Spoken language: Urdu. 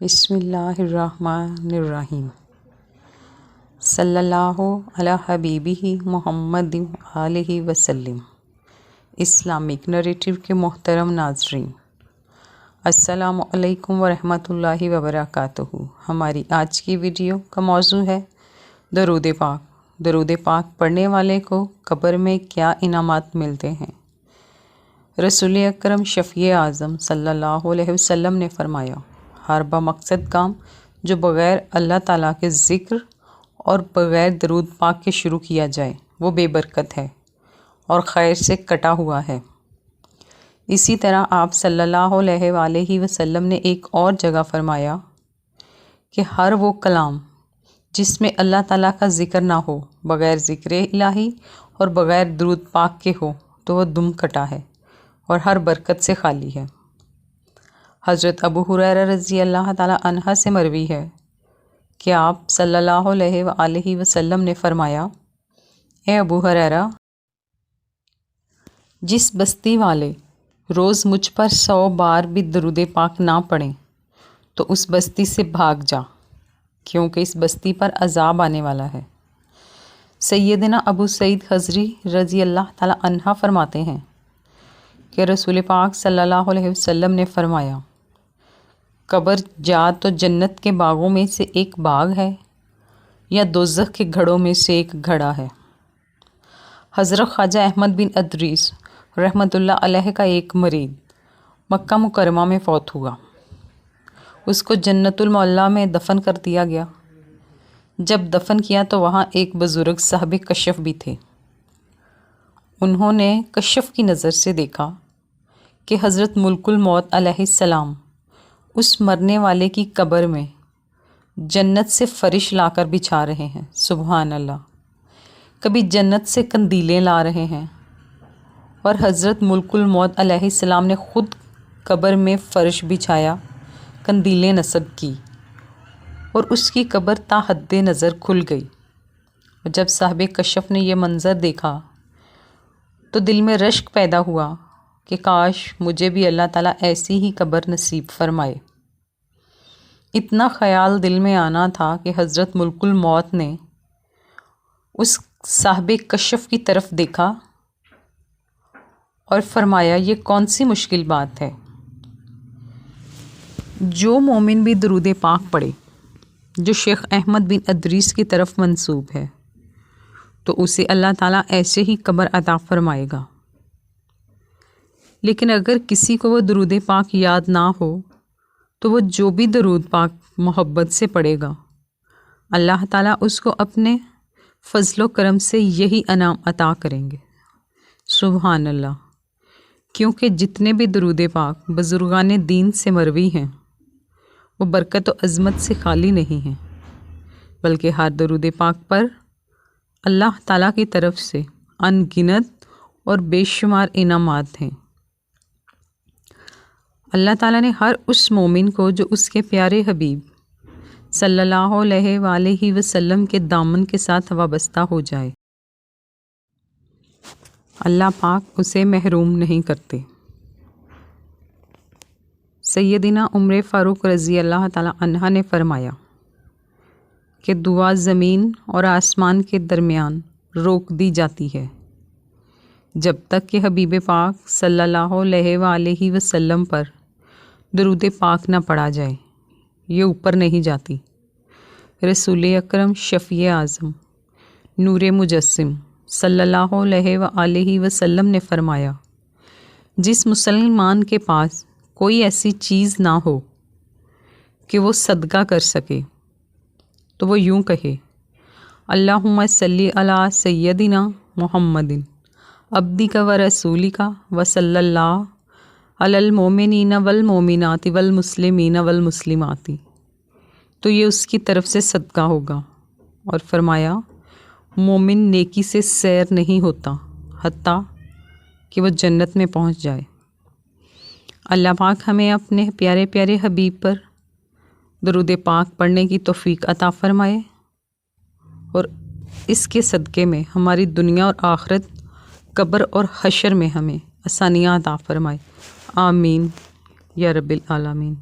بسم اللہ الرحمن الرحیم صلی اللہ علی حبیبہ محمد علیہ وسلم۔ اسلامک نریٹو کے محترم ناظرین، السلام علیکم ورحمۃ اللہ وبرکاتہ۔ ہماری آج کی ویڈیو کا موضوع ہے درود پاک۔ درود پاک پڑھنے والے کو قبر میں کیا انعامات ملتے ہیں۔ رسول اکرم شفیع اعظم صلی اللہ علیہ وسلم نے فرمایا، ہر بمقصد کام جو بغیر اللہ تعالیٰ کے ذکر اور بغیر درود پاک کے شروع کیا جائے وہ بے برکت ہے اور خیر سے کٹا ہوا ہے۔ اسی طرح آپ صلی اللہ علیہ وآلہ وسلم نے ایک اور جگہ فرمایا کہ ہر وہ کلام جس میں اللہ تعالیٰ کا ذکر نہ ہو، بغیر ذکر الہی اور بغیر درود پاک کے ہو تو وہ دم کٹا ہے اور ہر برکت سے خالی ہے۔ حضرت ابو ہریرہ رضی اللہ تعالیٰ عنہ سے مروی ہے کہ آپ صلی اللہ علیہ وآلہ وسلم نے فرمایا، اے ابو ہریرہ، جس بستی والے روز مجھ پر 100 بار بھی درود پاک نہ پڑھیں تو اس بستی سے بھاگ جا، کیونکہ اس بستی پر عذاب آنے والا ہے۔ سیدنا ابو سعید خضری رضی اللہ تعالیٰ عنہ فرماتے ہیں کہ رسول پاک صلی اللہ علیہ وسلم نے فرمایا، قبر یا تو جنت کے باغوں میں سے ایک باغ ہے یا دوزخ کے گھڑوں میں سے ایک گھڑا ہے۔ حضرت خواجہ احمد بن ادریس رحمۃ اللہ علیہ کا ایک مرید مکہ مکرمہ میں فوت ہوا۔ اس کو جنت المعلیٰ میں دفن کر دیا گیا۔ جب دفن کیا تو وہاں ایک بزرگ صاحب کشف بھی تھے۔ انہوں نے کشف کی نظر سے دیکھا کہ حضرت ملک الموت علیہ السلام اس مرنے والے کی قبر میں جنت سے فرش لا کر بچھا رہے ہیں۔ سبحان اللہ! کبھی جنت سے قندیلیں لا رہے ہیں اور حضرت ملک الموت علیہ السلام نے خود قبر میں فرش بچھایا، قندیلیں نصب کی اور اس کی قبر تا حد نظر کھل گئی۔ اور جب صاحب کشف نے یہ منظر دیکھا تو دل میں رشک پیدا ہوا کہ کاش مجھے بھی اللہ تعالیٰ ایسی ہی قبر نصیب فرمائے۔ اتنا خیال دل میں آنا تھا کہ حضرت ملک الموت نے اس صاحب کشف کی طرف دیکھا اور فرمایا، یہ کون سی مشکل بات ہے؟ جو مومن بھی درود پاک پڑھے جو شیخ احمد بن ادریس کی طرف منسوب ہے تو اسے اللہ تعالیٰ ایسے ہی قبر عطا فرمائے گا۔ لیکن اگر کسی کو وہ درود پاک یاد نہ ہو تو وہ جو بھی درود پاک محبت سے پڑھے گا، اللہ تعالیٰ اس کو اپنے فضل و کرم سے یہی انعام عطا کریں گے۔ سبحان اللہ! کیونکہ جتنے بھی درود پاک بزرگان دین سے مروی ہیں وہ برکت و عظمت سے خالی نہیں ہیں، بلکہ ہر درود پاک پر اللہ تعالیٰ کی طرف سے ان گنت اور بے شمار انعامات ہیں۔ اللہ تعالیٰ نے ہر اس مومن کو جو اس کے پیارے حبیب صلی اللہ علیہ وآلہ وسلم کے دامن کے ساتھ وابستہ ہو جائے، اللہ پاک اسے محروم نہیں کرتے۔ سیدنا عمر فاروق رضی اللہ تعالیٰ عنہ نے فرمایا کہ دعا زمین اور آسمان کے درمیان روک دی جاتی ہے جب تک کہ حبیب پاک صلی اللہ علیہ وآلہ وسلم پر درود پاک نہ پڑھا جائے، یہ اوپر نہیں جاتی۔ رسول اکرم شفیع اعظم نور مجسم صلی اللہ علیہ وآلہ وسلم نے فرمایا، جس مسلمان کے پاس کوئی ایسی چیز نہ ہو کہ وہ صدقہ کر سکے تو وہ یوں کہے، اللہم صلی علی سیدنا محمد عبدک و رسولک و صلی اللہ علی المومنین والمومنات والمسلمین والمسلمات، تو یہ اس کی طرف سے صدقہ ہوگا۔ اور فرمایا، مومن نیکی سے سیر نہیں ہوتا حتیٰ کہ وہ جنت میں پہنچ جائے۔ اللہ پاک ہمیں اپنے پیارے پیارے حبیب پر درود پاک پڑھنے کی توفیق عطا فرمائے اور اس کے صدقے میں ہماری دنیا اور آخرت، قبر اور حشر میں ہمیں آسانیاں عطا فرمائے۔ آمین یا رب العالمین۔